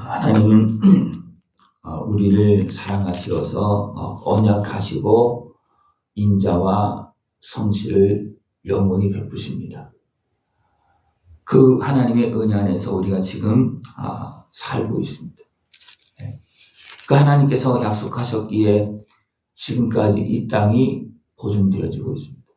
하나님은 우리를 사랑하시어서 언약하시고 인자와 성실을 영원히 베푸십니다. 그 하나님의 은혜 안에서 우리가 지금 살고 있습니다. 그 하나님께서 약속하셨기에 지금까지 이 땅이 보존되어지고 있습니다.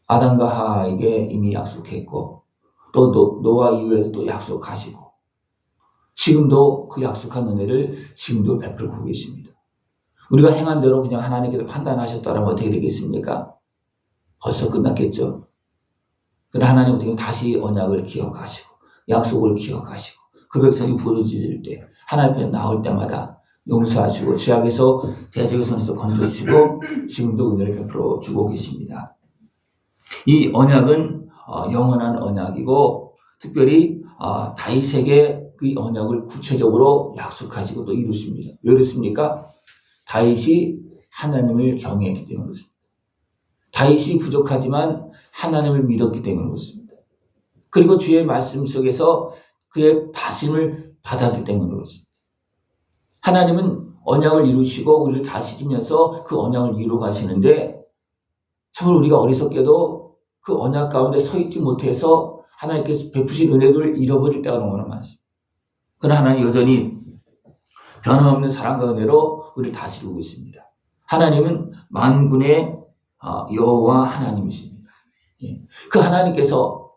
아담과 하와에게 이미 약속했고 또 노아 이후에도 또 약속하시고 지금도 그 약속한 은혜를 지금도 베풀고 계십니다. 우리가 행한 대로 그냥 하나님께서 판단하셨다면 어떻게 되겠습니까? 벌써 끝났겠죠. 그러나 하나님은 지금 다시 언약을 기억하시고 약속을 기억하시고 그 백성이 부르짖을 때 하나님 앞에 나올 때마다 용서하시고 죄악에서 대적의 손에서 건져주시고 지금도 은혜를 베풀어 주고 계십니다. 이 언약은 영원한 언약이고 특별히 다윗에게 그 언약을 구체적으로 약속하시고 또 이루십니다. 왜 그렇습니까? 다윗이 하나님을 경외했기 때문에 그렇습니다. 다윗이 부족하지만 하나님을 믿었기 때문에 그렇습니다. 그리고 주의 말씀 속에서 그의 다짐을 받았기 때문에 그렇습니다. 하나님은 언약을 이루시고 우리를 다스리면서 그 언약을 이루어 가시는데 정말 우리가 어리석게도 그 언약 가운데 서 있지 못해서 하나님께서 베푸신 은혜를 잃어버릴 때가 너무나 많습니다. 그러나 하나님 여전히 변함없는 사랑과 은혜로 우리를 다스리고 있습니다. 하나님은 만군의 여호와 하나님이십니다. 그 하나님께서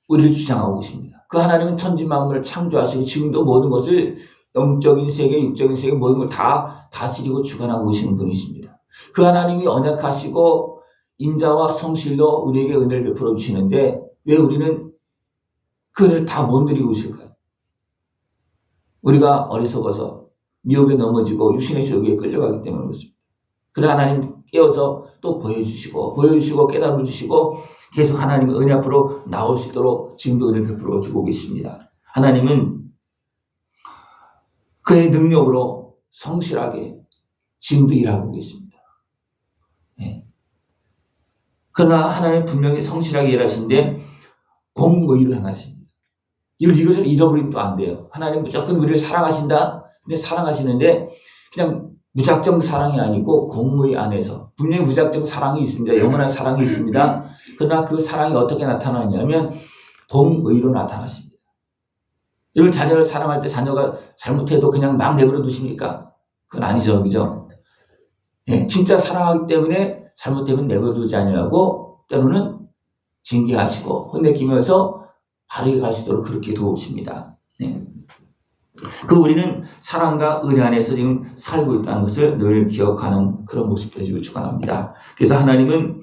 우리를 주장하고 계십니다. 그 하나님은 천지 만물을 창조하시고 지금도 모든 것을 영적인 세계, 육적인 세계 모든 걸 다 다스리고 주관하고 계시는 분이십니다. 그 하나님이 언약하시고 인자와 성실로 우리에게 은혜를 베풀어 주시는데 왜 우리는 그 은혜를 다 못 누리고 있을까요? 우리가 어리석어서 미혹에 넘어지고 육신의 죄에 끌려가기 때문에 그렇습니다. 그러나 하나님 깨어서 또 보여주시고 깨달음을 주시고 계속 하나님의 은혜 앞으로 나올 수 있도록 지금도 은혜를 베풀어 주고 계십니다. 하나님은 그의 능력으로 성실하게 지금도 일하고 계십니다. 그러나 하나님 분명히 성실하게 일하시는데 공의로 행하십니다. 이것을 잃어버리면 또 안 돼요. 하나님 무조건 우리를 사랑하신다. 근데 사랑하시는데 그냥 무작정 사랑이 아니고 공의 안에서 분명히 무작정 사랑이 있습니다. 영원한 사랑이 있습니다. 그러나 그 사랑이 어떻게 나타나냐면 공의로 나타나십니다. 여러분 자녀를 사랑할 때 자녀가 잘못해도 그냥 막 내버려 두십니까? 그건 아니죠. 그죠? 진짜 사랑하기 때문에 잘못되면 내버려 두지 아니하고 때로는 징계하시고 혼내키면서 바르게 가시도록 그렇게 도우십니다. 우리는 사랑과 은혜 안에서 지금 살고 있다는 것을 늘 기억하는 그런 모습 되시길 축원합니다. 그래서 하나님은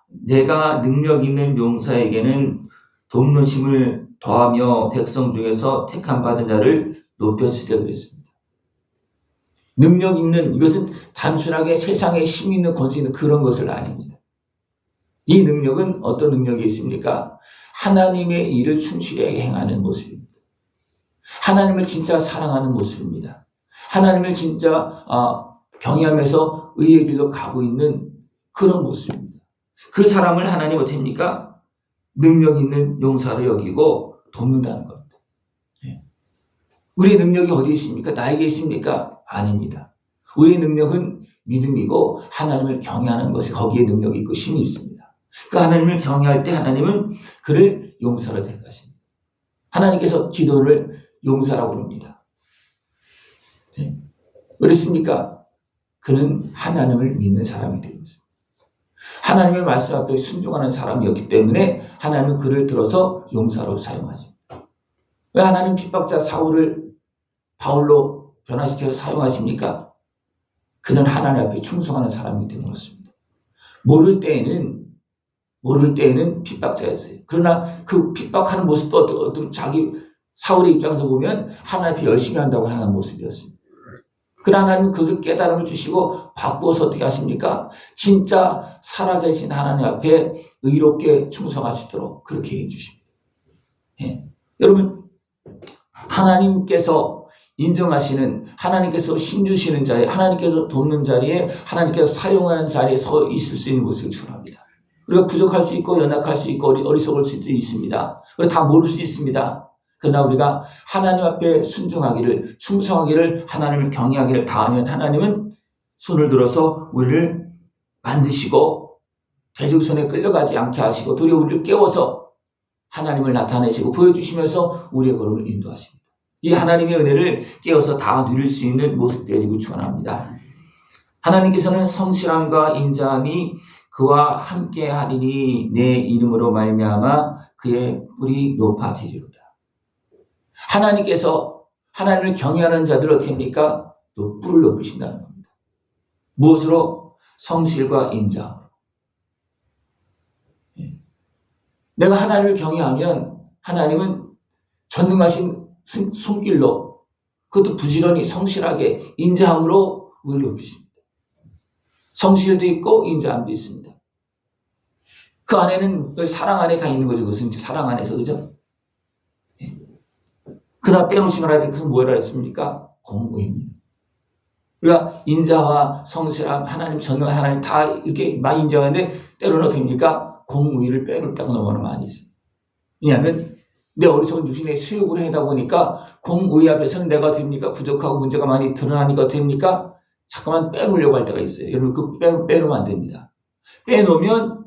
내가 능력 있는 용사에게는 돕는 힘을 더하며 백성 중에서 택함 받은 자를 높여주려 그랬습니다. 능력 있는 이것은 단순하게 세상에 힘 있는 권세 있는 그런 것을 아닙니다. 이 능력은 어떤 능력이 있습니까? 하나님의 일을 충실하게 행하는 모습입니다. 하나님을 진짜 사랑하는 모습입니다. 하나님을 진짜 경외하면서 의의 길로 가고 있는 그런 모습입니다. 그 사람을 하나님 어떻게 합니까? 능력 있는 용사로 여기고 돕는다는 겁니다. 우리의 능력이 어디에 있습니까? 나에게 있습니까? 아닙니다. 우리의 능력은 믿음이고 하나님을 경외하는 것이 거기에 능력이 있고 힘이 있습니다. 그 하나님을 경외할 때 하나님은 그를 용사로 택하십니다. 하나님께서 기도를 용사라고 부릅니다. 그렇습니까? 그는 하나님을 믿는 사람이 되었습니다. 하나님의 말씀 앞에 순종하는 사람이었기 때문에 하나님은 그를 들어서 용사로 사용하십니다. 왜 하나님 핍박자 사울을 바울로 변화시켜서 사용하십니까? 그는 하나님 앞에 충성하는 사람이기 때문에 그렇습니다. 모를 때에는 핍박자였어요. 그러나 그 핍박하는 모습도 어떤 자기 사울의 입장에서 보면 하나님 앞에 열심히 한다고 하는 모습이었습니다. 그러나 하나님은 그것을 깨달음을 주시고 바꾸어서 어떻게 하십니까? 진짜 살아계신 하나님 앞에 의롭게 충성할 수 있도록 그렇게 해주십니다. 여러분 하나님께서 인정하시는 하나님께서 힘주시는 자리에 하나님께서 돕는 자리에 하나님께서 사용하는 자리에 서 있을 수 있는 것을 축원합니다. 우리가 부족할 수 있고 연약할 수 있고 어리석을 수도 있습니다. 우리가 다 모를 수 있습니다. 그러나 우리가 하나님 앞에 순종하기를, 충성하기를, 하나님을 경외하기를 다하면 하나님은 손을 들어서 우리를 만드시고 대적손에 끌려가지 않게 하시고 도리어 우리를 깨워서 하나님을 나타내시고 보여주시면서 우리의 걸음을 인도하십니다. 이 하나님의 은혜를 깨어서 다 누릴 수 있는 모습 되시길 축원합니다. 하나님께서는 성실함과 인자함이 그와 함께 하리니 내 이름으로 말미암아 그의 뿔이 높아지리로다. 하나님께서 하나님을 경외하는 자들 어떻게 합니까? 또 뿔을 높이신다는 겁니다. 무엇으로? 성실과 인자함으로. 내가 하나님을 경외하면 하나님은 전능하신 손길로 그것도 부지런히 성실하게 인자함으로 우리를 높이십니다. 성실도 있고 인자함도 있습니다. 그 안에는 사랑 안에 다 있는 거죠. 그것은 사랑 안에서, 그죠? 그러나 빼놓지 말아야 될 것은 뭐라 했습니까? 공의입니다. 우리가 인자와 성실함, 하나님, 전능 하나님 다 이렇게 많이 인정하는데 때로는 어떻게 합니까? 공의를 빼놓을 때가 너무나 많이 있어요. 왜냐하면 내 어리석은 육신의 수욕으로 하다 보니까 공의 앞에서는 내가 어떻게 합니까? 부족하고 문제가 많이 드러나니까 어떻게 합니까? 잠깐만 빼놓으려고 할 때가 있어요. 여러분 그 빼놓으면 안 됩니다. 빼놓으면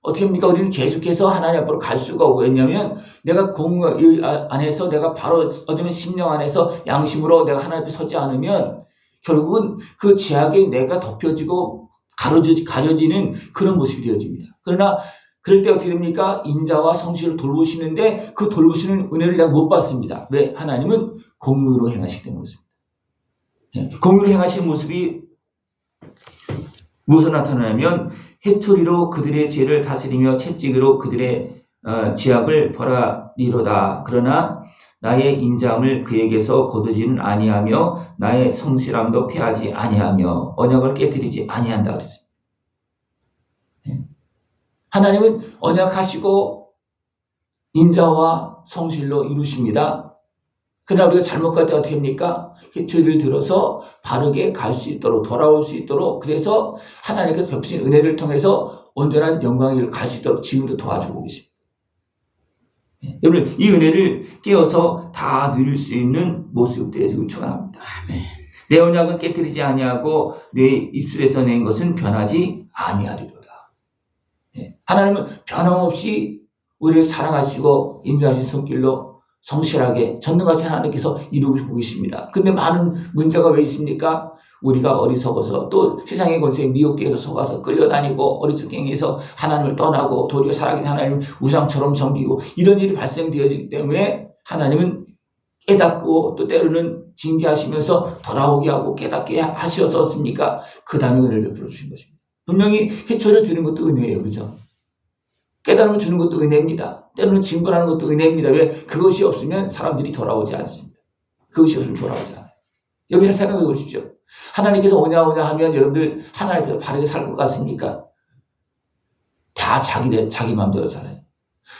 어떻게 합니까? 우리는 계속해서 하나님 앞으로 갈 수가 없고, 왜냐하면 내가 공의 안에서 내가 바로 어쩌면 심령 안에서 양심으로 내가 하나님 앞에 서지 않으면 결국은 그 죄악에 내가 덮여지고 가려지는 그런 모습이 되어집니다. 그러나 그럴 때 어떻게 됩니까? 인자와 성실을 돌보시는데 그 돌보시는 은혜를 내가 못 받습니다. 왜? 하나님은 공의로 행하시기 때문에 그렇습니다. 공의로 행하시는 모습이 무엇으로 나타나냐면 회초리로 그들의 죄를 다스리며 채찍으로 그들의 죄악을 벌하리로다. 그러나 나의 인자함을 그에게서 거두지는 아니하며 나의 성실함도 패하지 아니하며 언약을 깨뜨리지 아니한다 그랬습니다. 하나님은 언약하시고 인자와 성실로 이루십니다. 그러나 우리가 잘못 갈 때 어떻게 합니까? 회초리를 들어서 바르게 갈 수 있도록, 돌아올 수 있도록, 그래서 하나님께서 베푸신 은혜를 통해서 온전한 영광의 길을 갈 수 있도록 지금도 도와주고 계십니다. 여러분, 이 은혜를 깨어서 다 누릴 수 있는 모습 되시길 축원합니다. 내 언약은 깨뜨리지 아니하고 내 입술에서 낸 것은 변하지 아니하리로다. 하나님은 변함없이 우리를 사랑하시고 인자하신 손길로 성실하게 전능하신 하나님께서 이루고 계십니다. 근데 많은 문제가 왜 있습니까? 우리가 어리석어서 또 세상의 권세에 미혹되어서 속아서 끌려다니고 어리석게 행해서 하나님을 떠나고 도리어 살아계신 하나님을 우상처럼 섬기고 이런 일이 발생되어지기 때문에 하나님은 깨닫고 또 때로는 징계하시면서 돌아오게 하고 깨닫게 하셨었습니까? 그 다음에 은혜를 베풀어 주신 것입니다. 분명히 회초리를 드는 것도 은혜예요. 그죠? 깨달음을 주는 것도 은혜입니다. 때로는 징벌하는 것도 은혜입니다. 왜? 그것이 없으면 사람들이 돌아오지 않습니다. 그것이 없으면 돌아오지 않아요. 여러분 생각해 보십시오. 하나님께서 오냐 하면 여러분들 하나님께서 바르게 살 것 같습니까? 다 자기 마음대로 살아요.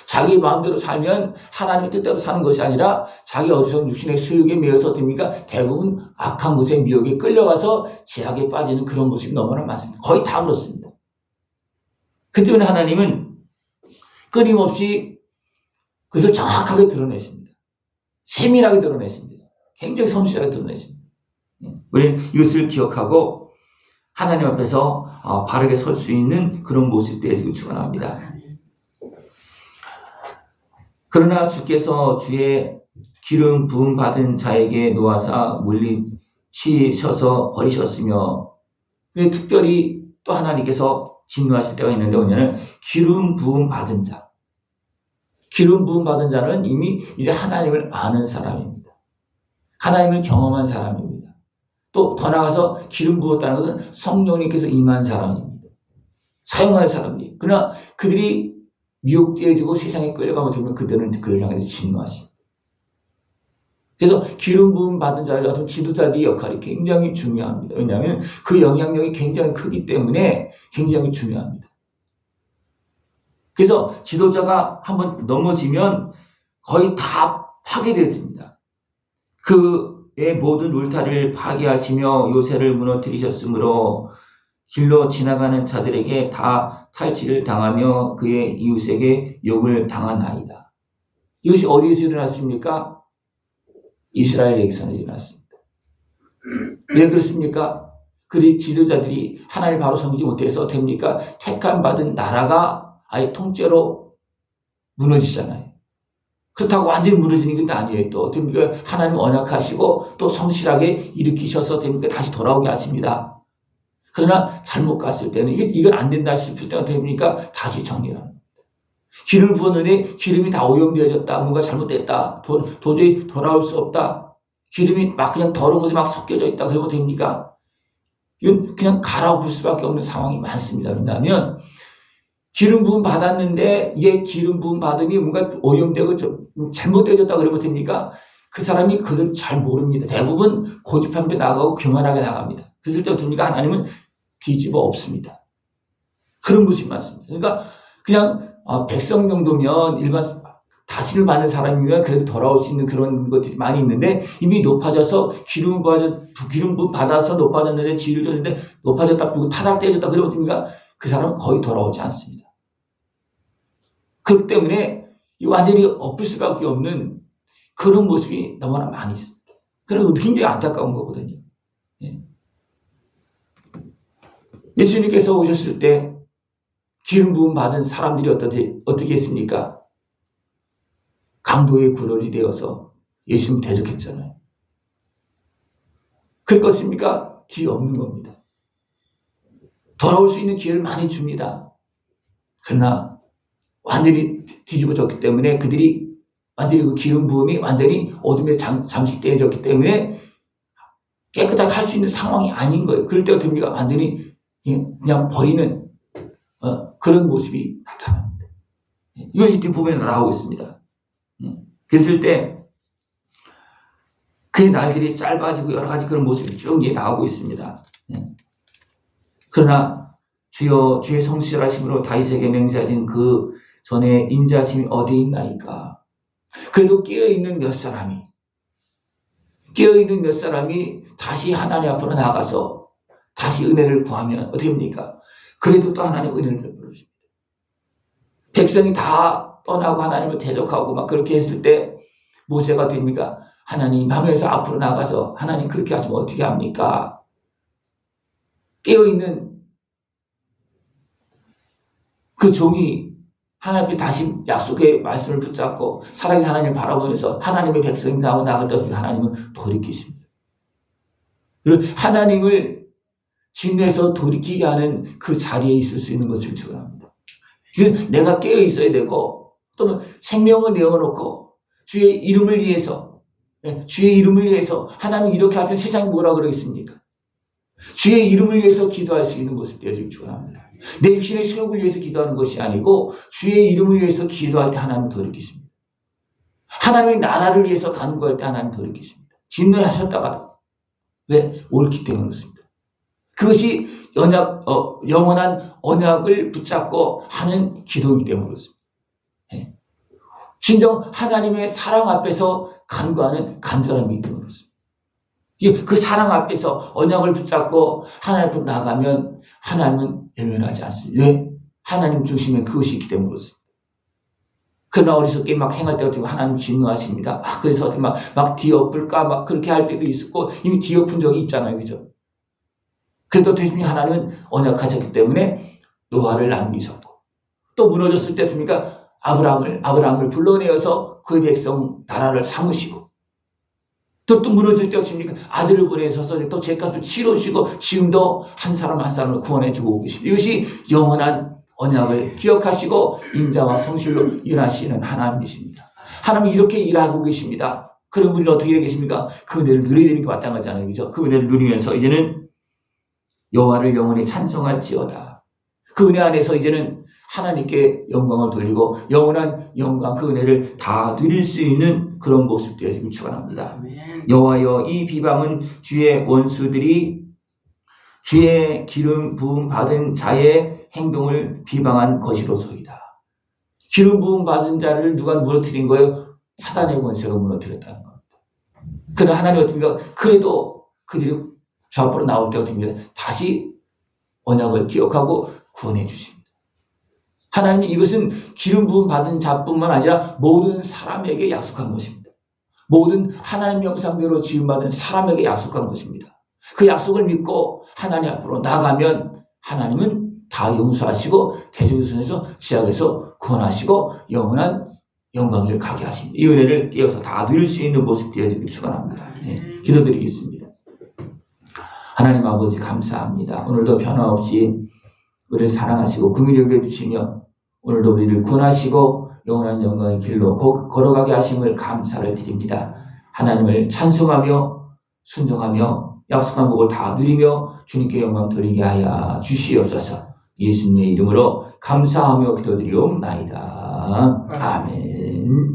자기 마음대로 살면 하나님의 뜻대로 사는 것이 아니라 자기 어리석은 육신의 수욕에 매여서 됩니까? 대부분 악한 것의 미혹에 끌려가서 죄악에 빠지는 그런 모습이 너무나 많습니다. 거의 다 그렇습니다. 그 때문에 하나님은 끊임없이 그것을 정확하게 드러내십니다. 세밀하게 드러내십니다. 굉장히 섬세하게 드러내십니다. 우리는 이것을 기억하고 하나님 앞에서 바르게 설 수 있는 그런 모습 되시길 축원합니다. 그러나 주께서 주의 기름 부음 받은 자에게 놓아사 물리치셔서 버리셨으며, 특별히 또 하나님께서 진노하실 때가 있는데 뭐냐면 기름 부음 받은 자. 기름 부음 받은 자는 이미 이제 하나님을 아는 사람입니다. 하나님을 경험한 사람입니다. 또 더 나아가서 기름 부었다는 것은 성령님께서 임한 사람입니다. 사용할 사람입니다. 그러나 그들이 미혹되어지고 세상에 끌려가면 되면 그들은 그를 향해서 진노하십니다. 그래서 기름 부음 받은 자를 같은 지도자들의 역할이 굉장히 중요합니다. 왜냐하면 그 영향력이 굉장히 크기 때문에 굉장히 중요합니다. 그래서 지도자가 한번 넘어지면 거의 다 파괴되어집니다. 그의 모든 울타리를 파괴하시며 요새를 무너뜨리셨으므로 길로 지나가는 자들에게 다 탈취를 당하며 그의 이웃에게 욕을 당하나이다. 이것이 어디에서 일어났습니까? 이스라엘에게서는 일어났습니다. 왜 그렇습니까? 그리 지도자들이 하나님을 바로 섬기지 못해서 어떻게 됩니까? 택함 받은 나라가 아예 통째로 무너지잖아요. 그렇다고 완전히 무너지는 것도 아니에요. 또 어떻게 됩니까? 하나님 언약하시고 또 성실하게 일으키셔서 됩니까? 다시 돌아오게 하십니다. 그러나 잘못 갔을 때는 이건 안 된다 싶을 때는 어떻게 됩니까? 다시 정리합니다. 기름을 부었는데 기름이 다 오염되어졌다. 뭔가 잘못됐다. 도저히 돌아올 수 없다. 기름이 막 그냥 더러운 것이 막 섞여져 있다. 그러면 됩니까? 이건 그냥 갈아엎을 수밖에 없는 상황이 많습니다. 왜냐하면 기름 부음 받았는데 이게 기름 부음 받음이 뭔가 오염되고 잘못되어졌다 그러면 됩니까? 그 사람이 그걸 잘 모릅니다. 대부분 고집한 데 나가고 교만하게 나갑니다. 그럴 때 됩니까? 하나님은 뒤집어 엎습니다. 그런 것이 많습니다. 그러니까 그냥 백성 정도면 일반 다스림을 받는 사람이면 그래도 돌아올 수 있는 그런 것들이 많이 있는데 이미 높아져서 기름 부음 받아서 높아졌는데 지위를 줬는데 높아졌다 그리고 타락되어졌다 그러면 됩니까? 그 사람은 거의 돌아오지 않습니다. 그렇기 때문에 완전히 엎을 수밖에 없는 그런 모습이 너무나 많이 있습니다. 그래서 굉장히 안타까운 거거든요. 예수님께서 오셨을 때 기름 부음 받은 사람들이 어떻게 했습니까? 강도의 굴월이 되어서 예수님 대적했잖아요. 그렇겠습니까? 뒤에 없는 겁니다. 돌아올 수 있는 기회를 많이 줍니다. 그러나 완전히 뒤집어졌기 때문에 그들이 완전히 그 기름 부음이 완전히 어둠에 잠식되어졌기 때문에 깨끗하게 할 수 있는 상황이 아닌 거예요. 그럴 때 어떻게 됩니까? 완전히 그냥 버리는 그런 모습이 나타납니다. 이것이 뒷부분에 나오고 있습니다. 그랬을 때 그의 날들이 짧아지고 여러 가지 그런 모습이 쭉 나오고 있습니다. 그러나 주의 성실하심으로 다윗에게 맹세하신 그 전에 인자하심이 어디 있나이까? 그래도 깨어있는 몇 사람이 다시 하나님 앞으로 나가서 다시 은혜를 구하면 어떻게 됩니까? 그래도 또 하나님 은혜를 베풀어 줍니다. 백성이 다 떠나고 하나님을 대적하고 막 그렇게 했을 때 모세가 됩니까? 하나님 하면서 앞으로 나가서 하나님 그렇게 하시면 어떻게 합니까? 깨어있는 그 종이 하나님 앞에 다시 약속의 말씀을 붙잡고 사랑의 하나님을 바라보면서 하나님의 백성이 나오고 나갈 때 하나님은 돌이키십니다. 그리고 하나님을 진노해서 돌이키게 하는 그 자리에 있을 수 있는 것을 축원합니다. 내가 깨어 있어야 되고 또 생명을 내어놓고 주의 이름을 위해서 하나님 이렇게 하면 세상이 뭐라 그러겠습니까? 주의 이름을 위해서 기도할 수 있는 모습 되어주길 축원합니다. 내 육신의 수욕을 위해서 기도하는 것이 아니고 주의 이름을 위해서 기도할 때 하나님 돌이키십니다. 하나님의 나라를 위해서 간구할 때 하나님 돌이키십니다. 진노하셨다가도 왜? 옳기 때문에 그렇습니다. 그것이 영원한 언약을 붙잡고 하는 기도이기 때문에 그렇습니다. 진정 하나님의 사랑 앞에서 간구하는 간절함이기 때문에 그렇습니다. 그 사랑 앞에서 언약을 붙잡고 하나님 앞으로 나가면 하나님은 외면하지 않습니다. 왜? 하나님 중심에 그것이 있기 때문에 그렇습니다. 그러나 어리석게 막 행할 때 어떻게 하나님 진노하십니다. 그래서 어떻게 막 뒤엎을까 막 그렇게 할 때도 있었고 이미 뒤엎은 적이 있잖아요. 그죠? 그래도 어떻게 하나님은 언약하셨기 때문에 노아를 남기셨고 또 무너졌을 때 어떻습니까? 아브라함을 불러내어서 그의 백성 나라를 삼으시고 또 무너질 때 어떻습니까? 아들을 보내셔서 또 죄값을 치르시고 지금도 한 사람 한 사람을 구원해 주고 계십니다. 이것이 영원한 언약을 기억하시고 인자와 성실로 일하시는 하나님이십니다. 하나님이 이렇게 일하고 계십니다. 그럼 우리는 어떻게 되겠습니까? 그 은혜를 누려야 되는 게 마찬가지잖아요. 그죠? 그 은혜를 누리면서 이제는 여호와를 영원히 찬송할지어다. 그 은혜 안에서 이제는 하나님께 영광을 돌리고 영원한 영광 그 은혜를 다 누릴 수 있는 그런 모습 되어지길 축원합니다. 여호와여 이 비방은 주의 원수들이 주의 기름 부음 받은 자의 행동을 비방한 것이로소이다. 기름 부음 받은 자를 누가 무너뜨린 거예요? 사단의 권세가 무너뜨렸다는 겁니다. 그러나 하나님 어떻습니까? 그래도 그들이 주 앞으로 나올 때 어떻습니까? 다시 언약을 기억하고 구원해 주십니다. 하나님이 이것은 기름 부음 받은 자뿐만 아니라 모든 사람에게 약속한 것입니다. 모든 하나님 형상대로 지음받은 사람에게 약속한 것입니다. 그 약속을 믿고 하나님 앞으로 나가면 하나님은 다 용서하시고 대적선에서 지약에서 구원하시고 영원한 영광을 가게 하십니다. 이 은혜를 깨어서 다 누릴 수 있는 모습 되어지길 축원합니다. 기도드리겠습니다. 하나님 아버지 감사합니다. 오늘도 변함없이 우리를 사랑하시고 긍휼히 여겨주시며 오늘도 우리를 구원하시고 영원한 영광의 길로 걸어가게 하심을 감사를 드립니다. 하나님을 찬송하며 순종하며 약속한 복을 다 누리며 주님께 영광 돌리게 하여 주시옵소서. 예수님의 이름으로 감사하며 기도드리옵나이다. 아멘.